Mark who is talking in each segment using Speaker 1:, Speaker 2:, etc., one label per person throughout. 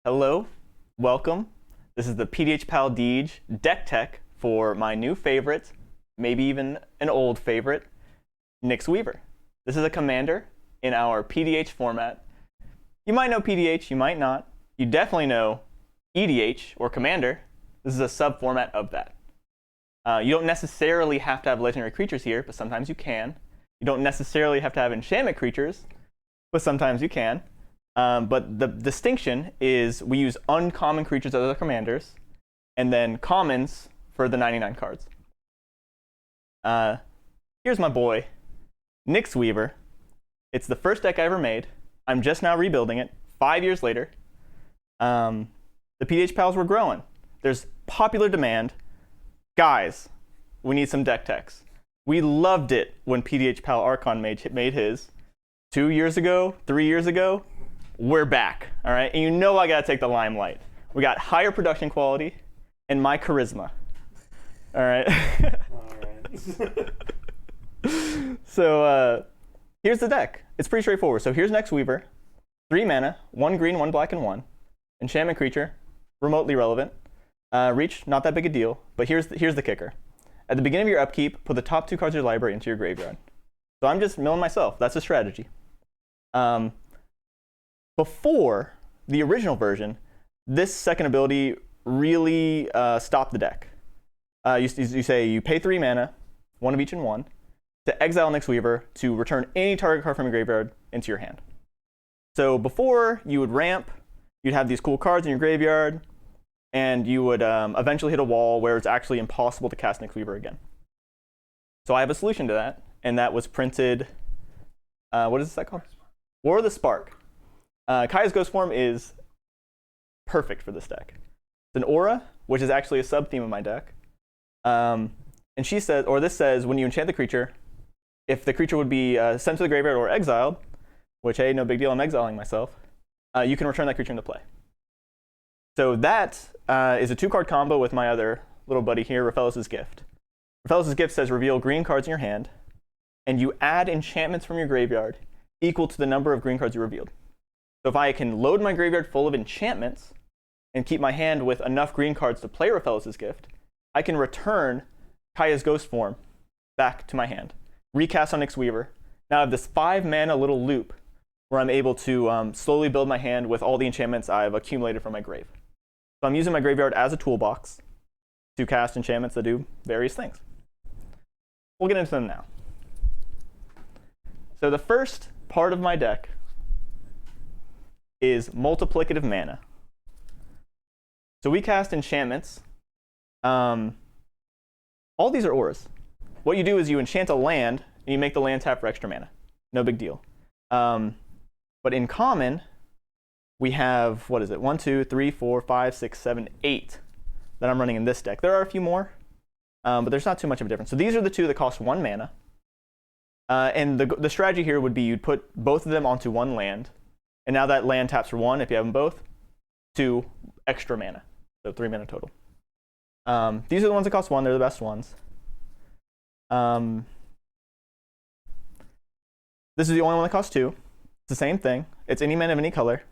Speaker 1: Hello, welcome. This is the PDH Deej deck tech for my new favorite, maybe even an old favorite, Nyx Weaver. This is a commander in our PDH format. You might know PDH, you might not. You definitely know EDH, or Commander. This is a sub-format of that. You don't necessarily have to have legendary creatures here, but sometimes you can. You don't necessarily have to have enchantment creatures, but sometimes you can. But the distinction is we use uncommon creatures as other commanders, and then commons for the 99 cards. Here's my boy, Nyx Weaver. It's the first deck I ever made. I'm just now rebuilding it, 5 years later. The PDH pals were growing. There's popular demand. Guys, we need some deck techs. We loved it when PDH Pal Archon made his. 2 years ago, 3 years ago, we're back, all right? And you know I gotta take the limelight. We got higher production quality and my charisma, all right?
Speaker 2: All right.
Speaker 1: So here's the deck. It's pretty straightforward. So here's Nyx Weaver, 3 mana, 1 green, 1 black, and 1. Enchantment creature, remotely relevant. Reach, not that big a deal, but here's the kicker. At the beginning of your upkeep, put the top 2 cards of your library into your graveyard. So I'm just milling myself. That's a strategy. Before the original version, this second ability really stopped the deck. You say you pay 3 mana, 1 of each and 1, to exile Nyx Weaver to return any target card from your graveyard into your hand. So before, you would ramp, you'd have these cool cards in your graveyard, and you would eventually hit a wall where it's actually impossible to cast Nyx Weaver again. So I have a solution to that, and that was printed, what is that called? War of the Spark. Kaya's Ghost Form is perfect for this deck. It's an aura, which is actually a sub-theme of my deck. And she says, or this says, when you enchant the creature, if the creature would be sent to the graveyard or exiled, which, hey, no big deal, I'm exiling myself, you can return that creature into play. So that is a 2-card combo with my other little buddy here, Raphellos' Gift. Raphellos' Gift says reveal green cards in your hand, and you add enchantments from your graveyard equal to the number of green cards you revealed. So if I can load my graveyard full of enchantments and keep my hand with enough green cards to play Raphellos' Gift, I can return Kaya's Ghost Form back to my hand, recast on Nyx Weaver. Now I have this 5-mana little loop where I'm able to slowly build my hand with all the enchantments I've accumulated from my grave. So I'm using my graveyard as a toolbox to cast enchantments that do various things. We'll get into them now. So the first part of my deck is multiplicative mana. So we cast enchantments. All these are auras. What you do is you enchant a land, and you make the land tap for extra mana. No big deal. But in common, we have, what is it, 1, 2, 3, 4, 5, 6, 7, 8 that I'm running in this deck. There are a few more, but there's not too much of a difference. So these are the 2 that cost 1 mana. And the strategy here would be you'd put both of them onto 1 land, and now that land taps for 1 if you have them both, 2 extra mana, so 3 mana total. These are the ones that cost 1. They're the best ones. This is the only one that costs 2. It's the same thing. It's any mana of any color.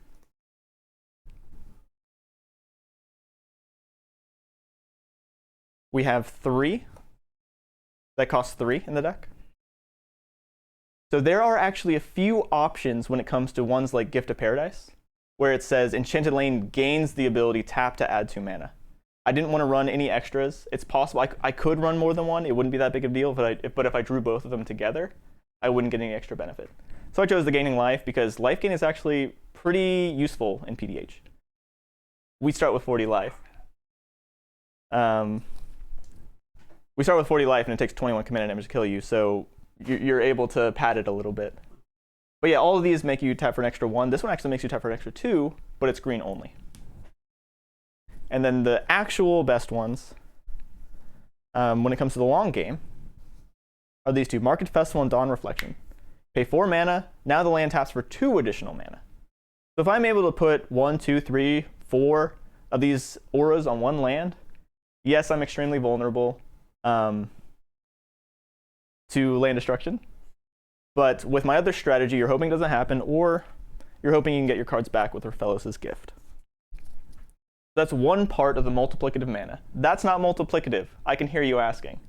Speaker 1: We have 3 that cost 3 in the deck. So there are actually a few options when it comes to ones like Gift of Paradise, where it says Enchanted Lane gains the ability tap to add 2 mana. I didn't want to run any extras. It's possible I could run more than 1. It wouldn't be that big of a deal, but if I drew both of them together, I wouldn't get any extra benefit. So I chose the Gaining Life because life gain is actually pretty useful in PDH. We start with 40 life. We start with 40 life, and it takes 21 command damage to kill you, so you're able to pad it a little bit. But yeah, all of these make you tap for an extra 1. This one actually makes you tap for an extra 2, but it's green only. And then the actual best ones, when it comes to the long game, are these 2, Market Festival and Dawn Reflection. Pay 4 mana, now the land taps for 2 additional mana. So if I'm able to put 1, 2, 3, 4 of these auras on 1 land, yes, I'm extremely vulnerable to land destruction. But with my other strategy, you're hoping it doesn't happen, or you're hoping you can get your cards back with Raphellos' Gift. That's one part of the multiplicative mana. That's not multiplicative. I can hear you asking.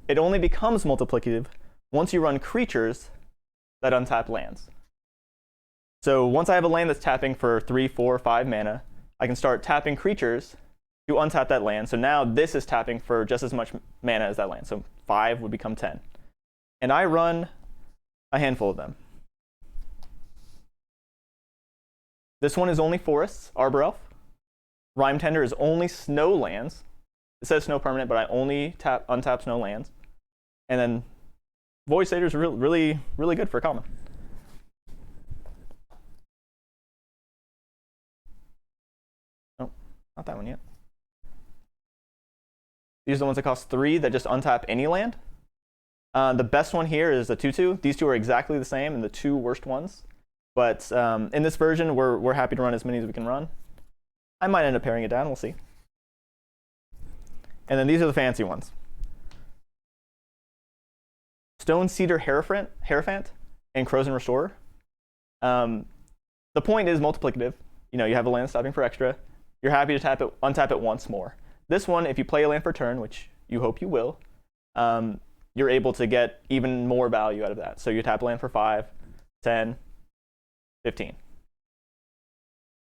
Speaker 1: It only becomes multiplicative once you run creatures that untap lands. So once I have a land that's tapping for 3, 4, 5 mana, I can start tapping creatures to untap that land. So now this is tapping for just as much mana as that land. So 5 would become 10. And I run a handful of them. This one is only forests, Arbor Elf. Rime Tender is only snow lands. It says snow permanent, but I only untap snow lands. And then Void Satyr is really good for common. Oh, not that one yet. These are the ones that cost 3 that just untap any land. The best one here is the 2/2. These two are exactly the same and the 2 worst ones. But in this version, we're happy to run as many as we can run. I might end up paring it down. We'll see. And then these are the fancy ones. Stone Cedar Hierophant and Crows and Restorer. The point is multiplicative. You know, you have a land stopping for extra. You're happy to untap it once more. This one, if you play a land per turn, which you hope you will, you're able to get even more value out of that. So you tap land for 5, 10, 15.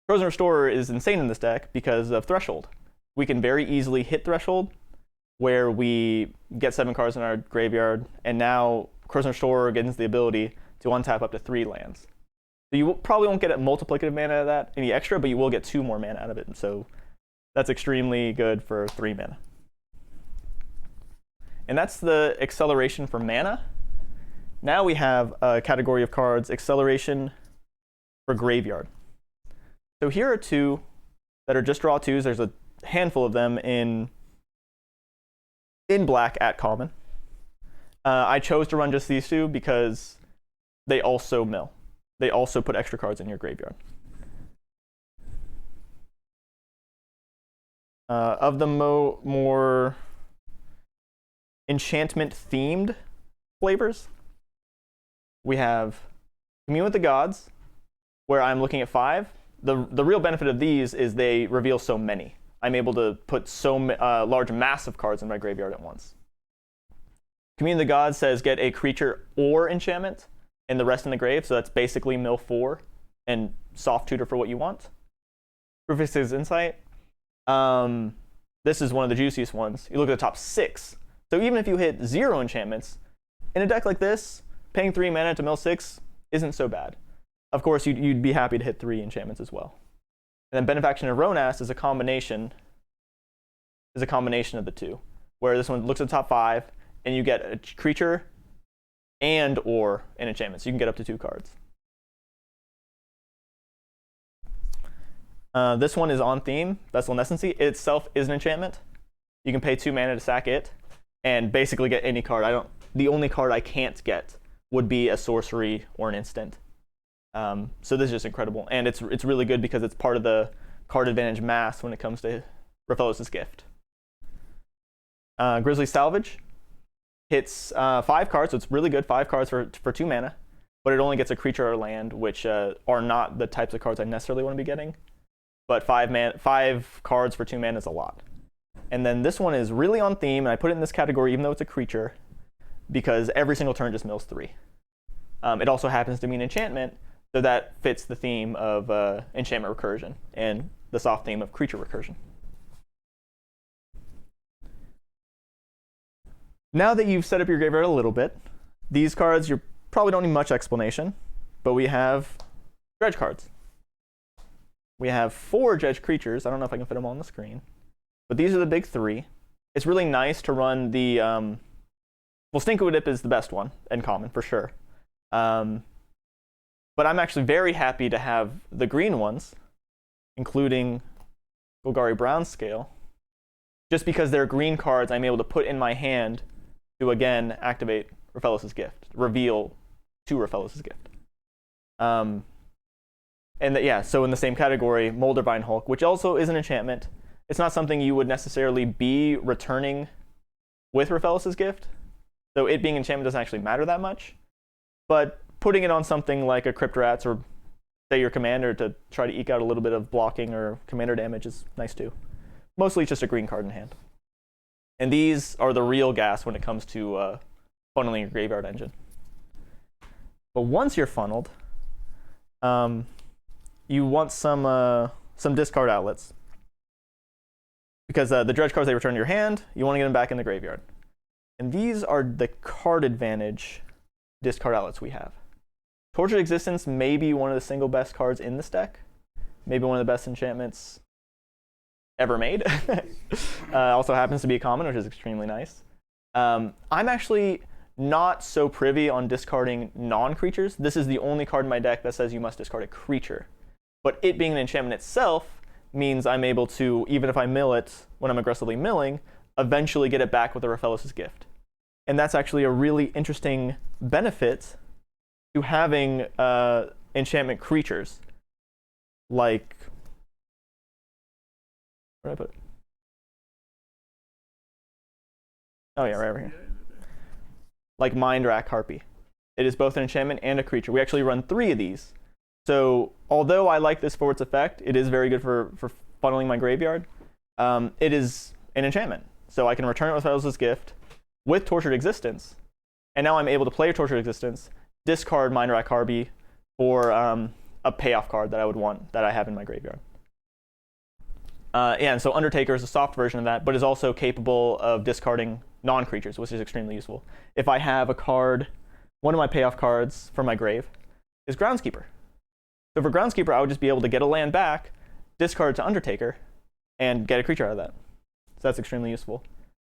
Speaker 1: Crows and Restorer is insane in this deck because of Threshold. We can very easily hit Threshold, where we get 7 cards in our graveyard, and now Crows and Restorer gains the ability to untap up to 3 lands. So you probably won't get a multiplicative mana out of that, any extra, but you will get 2 more mana out of it. And so that's extremely good for 3 mana. And that's the acceleration for mana. Now we have a category of cards, acceleration for graveyard. So here are 2 that are just draw 2s. There's a handful of them in black at common. I chose to run just these 2 because they also mill. They also put extra cards in your graveyard. Of the more enchantment-themed flavors, we have Commune with the Gods, where I'm looking at 5. The real benefit of these is they reveal so many. I'm able to put so large mass of cards in my graveyard at once. Commune with the Gods says get a creature or enchantment and the rest in the grave, so that's basically mill 4 and soft tutor for what you want. Prophecy's Insight. This is one of the juiciest ones. You look at the top 6. So even if you hit 0 enchantments, in a deck like this, paying 3 mana to mill 6 isn't so bad. Of course, you'd be happy to hit 3 enchantments as well. And then Benefaction of Ronas is a combination of the 2, where this one looks at the top 5, and you get a creature and or an enchantment, so you can get up to 2 cards. This one is on theme. Vessel Nescency. It itself is an enchantment. You can pay 2 mana to sack it, and basically get any card. The only card I can't get would be a sorcery or an instant. So this is just incredible, and it's really good because it's part of the card advantage mass when it comes to Raphaelos' Gift. Grizzly Salvage hits 5 cards, so it's really good. 5 cards for 2 mana, but it only gets a creature or land, which are not the types of cards I necessarily want to be getting. But 5 cards for 2 mana is a lot. And then this one is really on theme, and I put it in this category even though it's a creature, because every single turn just mills 3. It also happens to be an enchantment, so that fits the theme of enchantment recursion and the soft theme of creature recursion. Now that you've set up your graveyard a little bit, these cards, you probably don't need much explanation, but we have dredge cards. We have 4 dredge creatures. I don't know if I can fit them all on the screen, but these are the big 3. It's really nice to run the, well, Stinkwood is the best one, and common for sure. But I'm actually very happy to have the green ones, including Golgari Brown Scale, just because they're green cards I'm able to put in my hand to, again, activate Raphaelos' Gift, reveal to Raphaelos' Gift. So in the same category, Moldervine Hulk, which also is an enchantment. It's not something you would necessarily be returning with Raphaelos' Gift, so it being enchantment doesn't actually matter that much. But putting it on something like a Crypt Rats or say your commander to try to eke out a little bit of blocking or commander damage is nice too. Mostly just a green card in hand. And these are the real gas when it comes to funneling your graveyard engine. But once you're funneled, you want some discard outlets. Because the dredge cards they return to your hand, you want to get them back in the graveyard. And these are the card advantage discard outlets we have. Tortured Existence may be one of the single best cards in this deck. Maybe one of the best enchantments ever made. Also happens to be a common, which is extremely nice. I'm actually not so privy on discarding non-creatures. This is the only card in my deck that says you must discard a creature. But it being an enchantment itself means I'm able to, even if I mill it when I'm aggressively milling, eventually get it back with a Raphaelos' Gift. And that's actually a really interesting benefit to having enchantment creatures. Like, where did I put it? Oh yeah, right over here. Like Mind Rack Harpy. It is both an enchantment and a creature. We actually run 3 of these. So although I like this for its effect, it is very good for funneling my graveyard. It is an enchantment. So I can return it with Raphaelos' Gift with Tortured Existence. And now I'm able to play a Tortured Existence, discard Mind Rack Harpy for a payoff card that I would want, that I have in my graveyard. And so Undertaker is a soft version of that, but is also capable of discarding non-creatures, which is extremely useful. If I have a card, one of my payoff cards from my grave is Groundskeeper. So for Groundskeeper, I would just be able to get a land back, discard to Undertaker, and get a creature out of that. So that's extremely useful.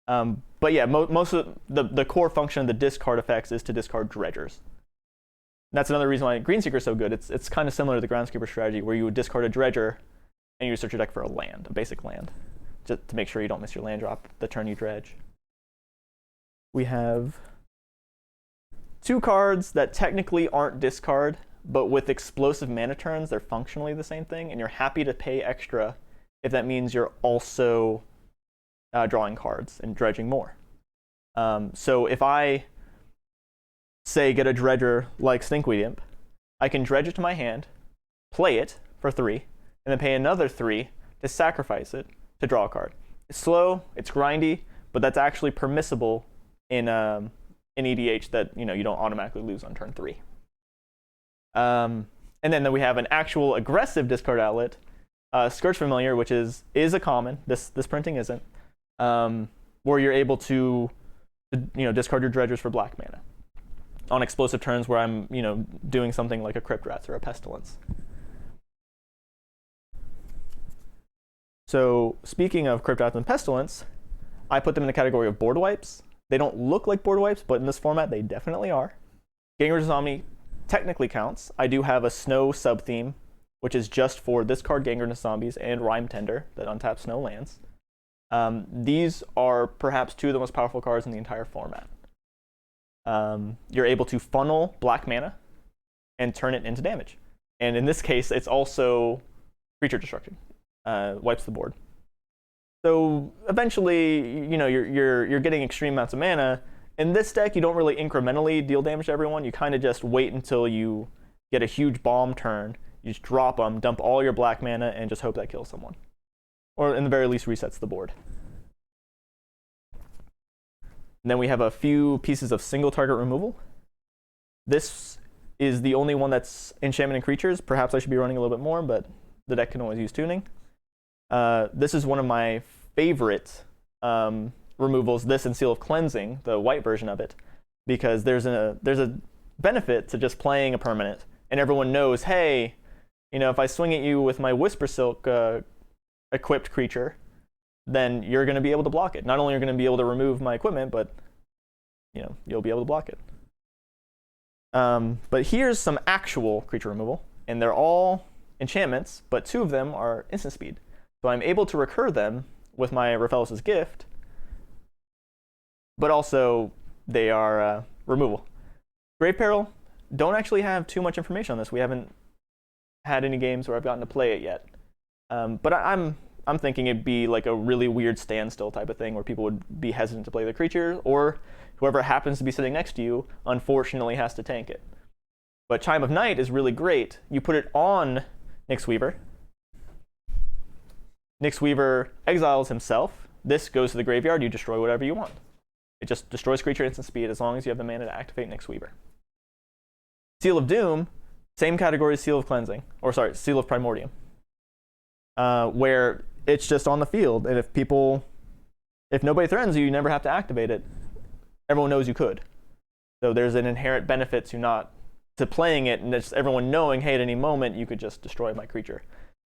Speaker 1: But yeah, most of the core function of the discard effects is to discard dredgers. And that's another reason why Greenseeker is so good. It's kind of similar to the Groundskeeper strategy, where you would discard a dredger and you search your deck for a land, a basic land, just to make sure you don't miss your land drop the turn you dredge. We have 2 cards that technically aren't discard, but with explosive mana turns, they're functionally the same thing, and you're happy to pay extra if that means you're also drawing cards and dredging more. So if I, say, get a dredger like Stinkweed Imp, I can dredge it to my hand, play it for 3, and then pay another 3 to sacrifice it to draw a card. It's slow, it's grindy, but that's actually permissible in EDH that you don't automatically lose on turn 3. And then we have an actual aggressive discard outlet, Scourge Familiar, which is a common. This printing isn't, where you're able to discard your dredgers for black mana on explosive turns where I'm doing something like a Crypt Rats or a Pestilence. So speaking of Crypt Rats and Pestilence, I put them in the category of board wipes. They don't look like board wipes, but in this format they definitely are. Gangrenous Omni technically counts. I do have a snow sub-theme, which is just for this card, Gangrenous Zombies, and Rime Tender, that untap snow lands. These are perhaps 2 of the most powerful cards in the entire format. You're able to funnel black mana and turn it into damage. And in this case, it's also creature destruction. Wipes the board. So eventually, you're getting extreme amounts of mana. In this deck, you don't really incrementally deal damage to everyone. You kind of just wait until you get a huge bomb turn. You just drop them, dump all your black mana, and just hope that kills someone. Or in the very least, resets the board. And then we have a few pieces of single target removal. This is the only one that's enchantment and creatures. Perhaps I should be running a little bit more, but the deck can always use tuning. This is one of my favorite removals, this and Seal of Cleansing, the white version of it, because there's a benefit to just playing a permanent, and everyone knows, hey, if I swing at you with my Whisper Silk equipped creature, then you're going to be able to block it. Not only are you going to be able to remove my equipment, but you'll be able to block it. But here's some actual creature removal, and they're all enchantments, but 2 of them are instant speed. So I'm able to recur them with my Raphaelos' Gift, but also they are removal. Grave Peril, don't actually have too much information on this. We haven't had any games where I've gotten to play it yet. But I'm thinking it'd be like a really weird standstill type of thing where people would be hesitant to play the creature, or whoever happens to be sitting next to you unfortunately has to tank it. But Chime of Night is really great. You put it on Nyx Weaver. Nyx Weaver exiles himself. This goes to the graveyard. You destroy whatever you want. It just destroys creature instant speed as long as you have the mana to activate Nyx Weaver. Seal of Doom, same category as Seal of Cleansing, or sorry, Seal of Primordium, where it's just on the field, and if nobody threatens you, you never have to activate it. Everyone knows you could. So there's an inherent benefit to playing it, and it's everyone knowing, hey, at any moment you could just destroy my creature.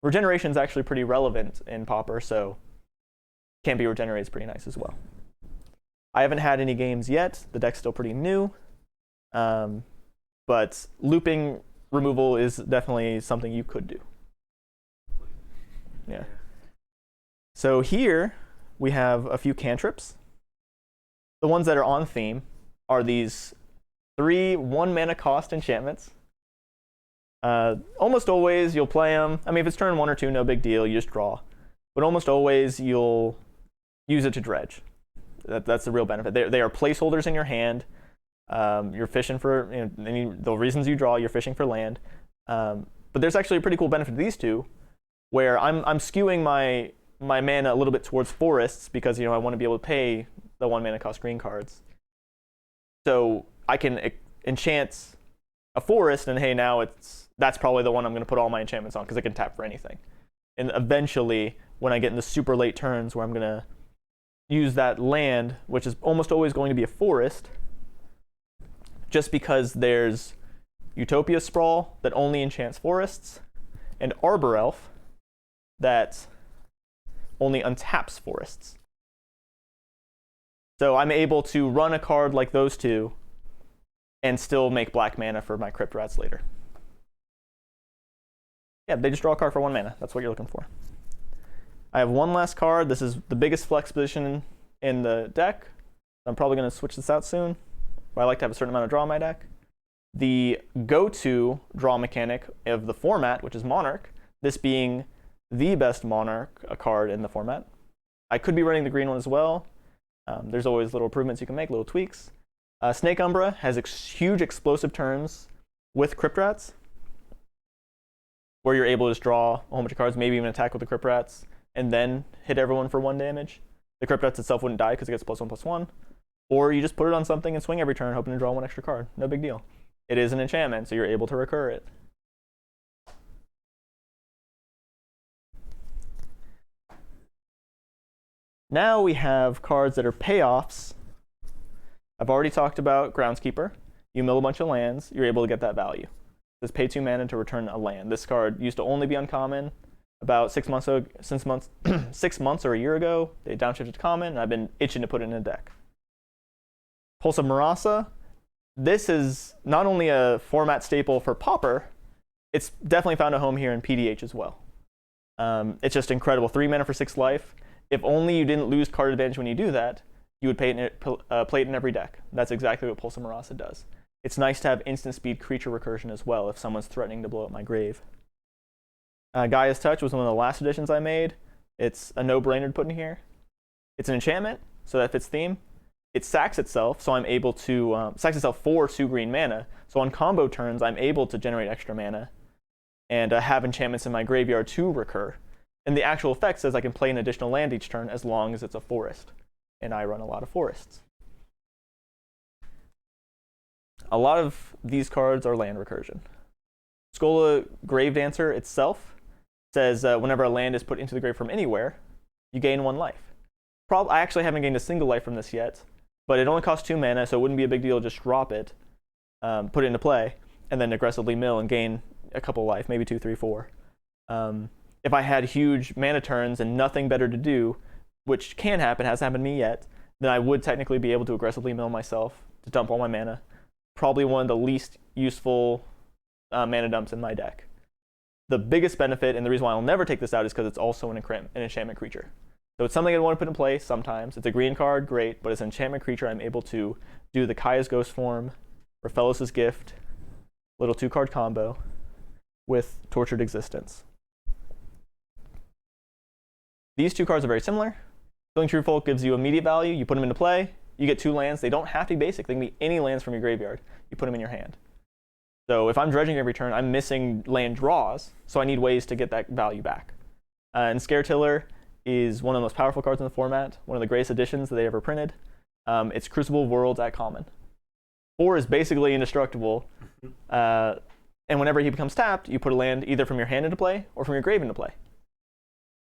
Speaker 1: Regeneration is actually pretty relevant in Pauper, so Can't Be Regenerated is pretty nice as well. I haven't had any games yet. The deck's still pretty new. But looping removal is definitely something you could do. Yeah. So here we have a few cantrips. The ones that are on theme are these 3 1-mana cost enchantments. Almost always you'll play them. I mean, if it's turn 1 or 2, no big deal. You just draw. But almost always you'll use it to dredge. That's the real benefit. They are placeholders in your hand. You're fishing for the reasons you draw. You're fishing for land. But there's actually a pretty cool benefit to these two, where I'm skewing my mana a little bit towards forests because I want to be able to pay the 1-mana cost green cards. So I can enchant a forest, and hey, now that's probably the one I'm going to put all my enchantments on because I can tap for anything. And eventually, when I get in the super late turns where I'm going to use that land, which is almost always going to be a forest, just because there's Utopia Sprawl that only enchants forests, and Arbor Elf that only untaps forests. So I'm able to run a card like those two and still make black mana for my Crypt Rats later. Yeah, they just draw a card for 1 mana. That's what you're looking for. I have one last card. This is the biggest flex position in the deck. I'm probably going to switch this out soon. But I like to have a certain amount of draw in my deck. The go-to draw mechanic of the format, which is Monarch, this being the best Monarch card in the format. I could be running the green one as well. There's always little improvements you can make, little tweaks. Snake Umbra has huge explosive turns with Crypt Rats, where you're able to just draw a whole bunch of cards, maybe even attack with the Crypt Rats, and then hit everyone for 1 damage. The Crypt Rats itself wouldn't die because it gets +1/+1. Or you just put it on something and swing every turn, hoping to draw 1 extra card. No big deal. It is an enchantment, so you're able to recur it. Now we have cards that are payoffs. I've already talked about Groundskeeper. You mill a bunch of lands, you're able to get that value. This pay 2 mana to return a land. This card used to only be uncommon about 6 months ago, 6 months or a year ago. They downshifted to common, and I've been itching to put it in a deck. Pulse of Marasa. This is not only a format staple for Pauper, it's definitely found a home here in PDH as well. It's just incredible. 3 mana for 6 life. If only you didn't lose card advantage when you do that, you would play it in every deck. That's exactly what Pulse of Marasa does. It's nice to have instant speed creature recursion as well if someone's threatening to blow up my grave. Gaia's Touch was one of the last additions I made. It's a no-brainer to put in here. It's an enchantment, so that fits theme. It sacks itself, so I'm able to sacks itself for 2 green mana. So on combo turns, I'm able to generate extra mana and have enchantments in my graveyard to recur. And the actual effect says I can play an additional land each turn as long as it's a forest. And I run a lot of forests. A lot of these cards are land recursion. Skola Gravedancer itself says whenever a land is put into the grave from anywhere, you gain 1 life. I actually haven't gained a single life from this yet, but it only costs 2 mana, so it wouldn't be a big deal to just drop it, put it into play, and then aggressively mill and gain a couple life, maybe 2, 3, 4. If I had huge mana turns and nothing better to do, which can happen, hasn't happened to me yet, then I would technically be able to aggressively mill myself to dump all my mana. Probably one of the least useful mana dumps in my deck. The biggest benefit, and the reason why I'll never take this out, is because it's also an enchantment creature. So it's something I want to put in play sometimes. It's a green card, great, but as an enchantment creature, I'm able to do the Kaya's Ghost form, or Fellos' Gift, little 2-card combo with Tortured Existence. These 2 cards are very similar. Killing True Folk gives you immediate value. You put them into play. You get 2 lands. They don't have to be basic. They can be any lands from your graveyard. You put them in your hand. So if I'm dredging every turn, I'm missing land draws, so I need ways to get that value back. And Scaretiller is one of the most powerful cards in the format, one of the greatest additions that they ever printed. It's Crucible Worlds at common. 4 is basically indestructible, and whenever he becomes tapped, you put a land either from your hand into play or from your grave into play.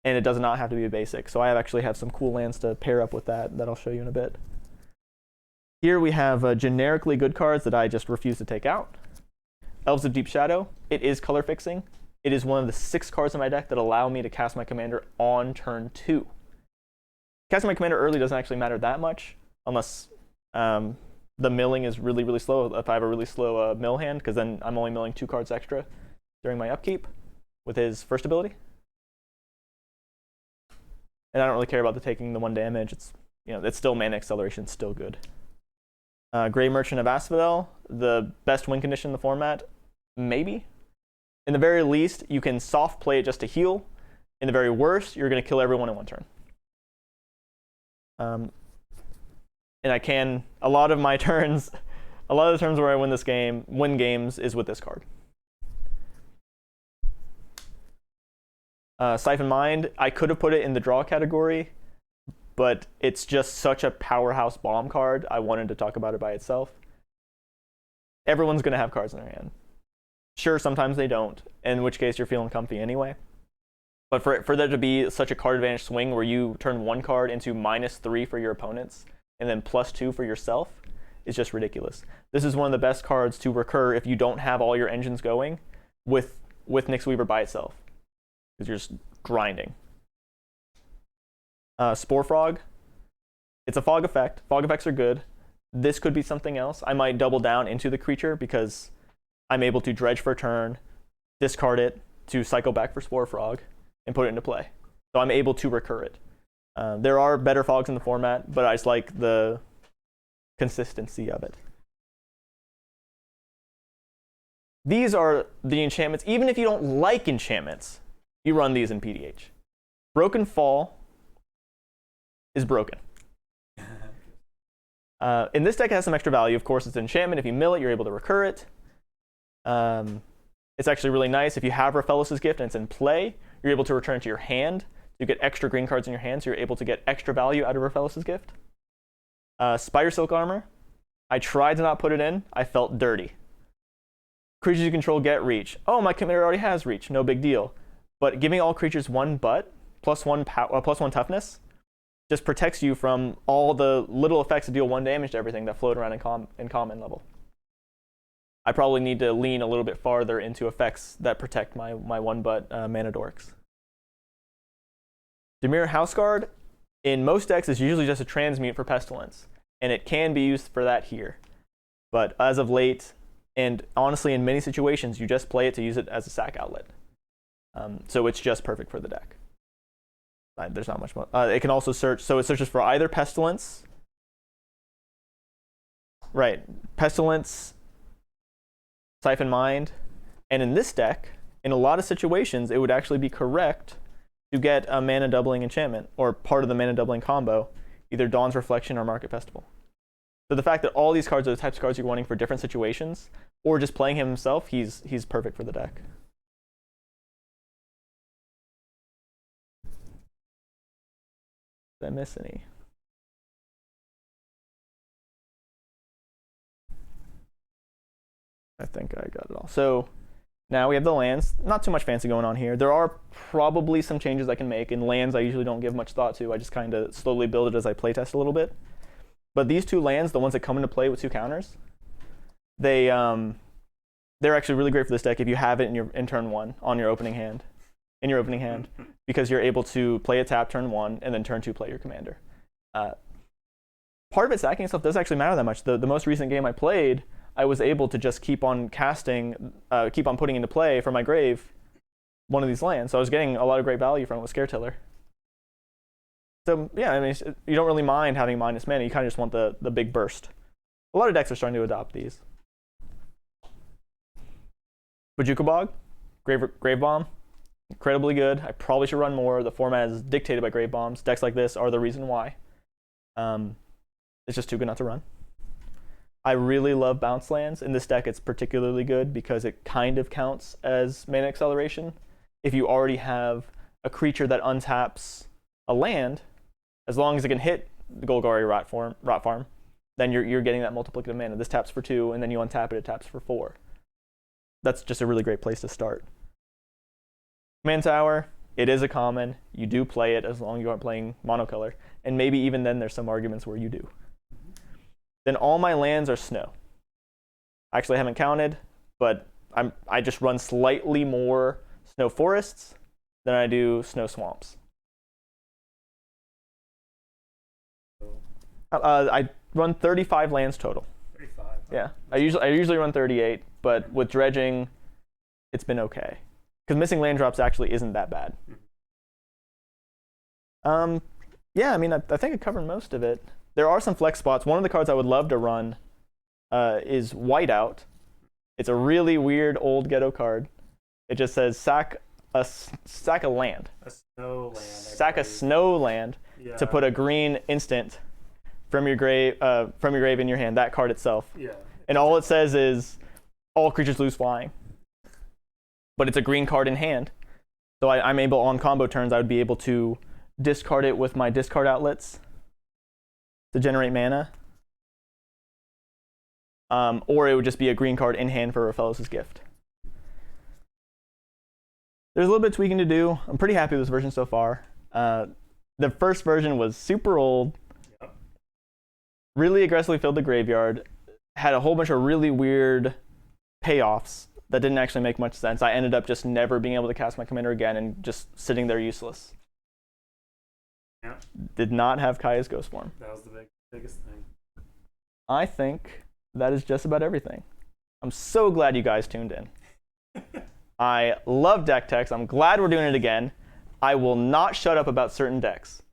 Speaker 1: And it does not have to be a basic, so I actually have some cool lands to pair up with that I'll show you in a bit. Here we have generically good cards that I just refuse to take out. Elves of Deep Shadow, it is color fixing. It is one of the 6 cards in my deck that allow me to cast my commander on turn 2. Casting my commander early doesn't actually matter that much, unless the milling is really, really slow. If I have a really slow mill hand, because then I'm only milling 2 cards extra during my upkeep with his first ability. And I don't really care about the taking the 1 damage. It's still mana acceleration, still good. Grey Merchant of Asphodel, the best win condition in the format, maybe. In the very least, you can soft play it just to heal. In the very worst, you're going to kill everyone in 1 turn. And a lot of the turns where I win games is with this card. Siphon Mind, I could have put it in the draw category, but it's just such a powerhouse bomb card. I wanted to talk about it by itself. Everyone's going to have cards in their hand. Sure, sometimes they don't, in which case you're feeling comfy anyway. But for there to be such a card advantage swing where you turn 1 card into -3 for your opponents and then +2 for yourself is just ridiculous. This is one of the best cards to recur if you don't have all your engines going with Nyx Weaver by itself, because you're just grinding. Spore Frog, it's a fog effect. Fog effects are good. This could be something else. I might double down into the creature because I'm able to dredge for a turn, discard it to cycle back for Spore Frog, and put it into play. So I'm able to recur it. There are better fogs in the format, but I just like the consistency of it. These are the enchantments. Even if you don't like enchantments, you run these in PDH. Broken Fall is broken. In this deck, it has some extra value. Of course, it's an enchantment. If you mill it, you're able to recur it. It's actually really nice. If you have Raphelos's Gift and it's in play, you're able to return it to your hand. You get extra green cards in your hand, so you're able to get extra value out of Raphelos's Gift. Spider Silk Armor. I tried to not put it in. I felt dirty. Creatures you control get reach. Oh, my commander already has reach. No big deal. But giving all creatures 1 butt, +1 toughness, just protects you from all the little effects that deal 1 damage to everything that float around in common level. I probably need to lean a little bit farther into effects that protect my 1 butt mana dorks. Dimir Houseguard, in most decks, is usually just a transmute for Pestilence, and it can be used for that here. But as of late, and honestly in many situations, you just play it to use it as a sack outlet. So it's just perfect for the deck. There's not much more. It can also search, so it searches for either Pestilence, right, Pestilence, Siphon Mind, and in this deck, in a lot of situations, it would actually be correct to get a mana doubling enchantment, or part of the mana doubling combo, either Dawn's Reflection or Market Festival. So the fact that all these cards are the types of cards you're wanting for different situations, or just playing him himself, he's perfect for the deck. Did I miss any? I think I got it all. So now we have the lands. Not too much fancy going on here. There are probably some changes I can make. In lands, I usually don't give much thought to. I just kind of slowly build it as I playtest a little bit. But these 2 lands, the ones that come into play with 2 counters, they're actually really great for this deck if you have it in turn 1 on your opening hand. In your opening hand, because you're able to play a tap turn 1 and then turn 2 play your commander. Part of it stacking itself doesn't actually matter that much. The most recent game I played, I was able to just keep on putting into play from my grave one of these lands. So I was getting a lot of great value from it with Scaretiller. So yeah, I mean, you don't really mind having minus mana. You kind of just want the big burst. A lot of decks are starting to adopt these. Bojuka Bog, Grave Bomb. Incredibly good. I probably should run more. The format is dictated by Grave Bombs. Decks like this are the reason why. It's just too good not to run. I really love bounce lands. In this deck, it's particularly good because it kind of counts as mana acceleration. If you already have a creature that untaps a land, as long as it can hit the Golgari Rot Farm, then you're getting that multiplicative mana. This taps for 2, and then you untap it, it taps for 4. That's just a really great place to start. Command Tower, it is a common. You do play it as long as you aren't playing monocolor. And maybe even then there's some arguments where you do. Then all my lands are snow. Actually, I haven't counted, but I just run slightly more snow forests than I do snow swamps. I run 35 lands total.
Speaker 2: 35.
Speaker 1: Yeah, I usually run 38, but with dredging, it's been okay. Because missing land drops actually isn't that bad. Yeah, I mean, I think I covered most of it. There are some flex spots. One of the cards I would love to run is Whiteout. It's a really weird old ghetto card. It just says sack a land.
Speaker 2: A snow land.
Speaker 1: Sack a snow land to put a green instant from your grave in your hand. That card itself.
Speaker 2: Yeah.
Speaker 1: And all it says is all creatures lose flying. But it's a green card in hand. So I'm able, on combo turns, I would be able to discard it with my discard outlets to generate mana. Or it would just be a green card in hand for Raphaelos' Gift. There's a little bit of tweaking to do. I'm pretty happy with this version so far. The first version was super old.
Speaker 2: Yep.
Speaker 1: Really aggressively filled the graveyard. Had a whole bunch of really weird payoffs that didn't actually make much sense. I ended up just never being able to cast my commander again and just sitting there useless.
Speaker 2: Yeah.
Speaker 1: Did not have Kaya's Ghost Form.
Speaker 2: That was the biggest thing.
Speaker 1: I think that is just about everything. I'm so glad you guys tuned in. I love deck techs. I'm glad we're doing it again. I will not shut up about certain decks.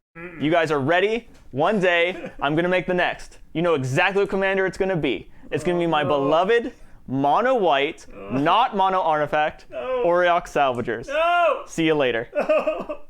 Speaker 1: You guys are ready? One day, I'm going to make the next. You know exactly what commander it's going to be. It's going to be my beloved mono white, not mono artifact, Auriok Salvagers.
Speaker 2: No!
Speaker 1: See you later.
Speaker 2: No!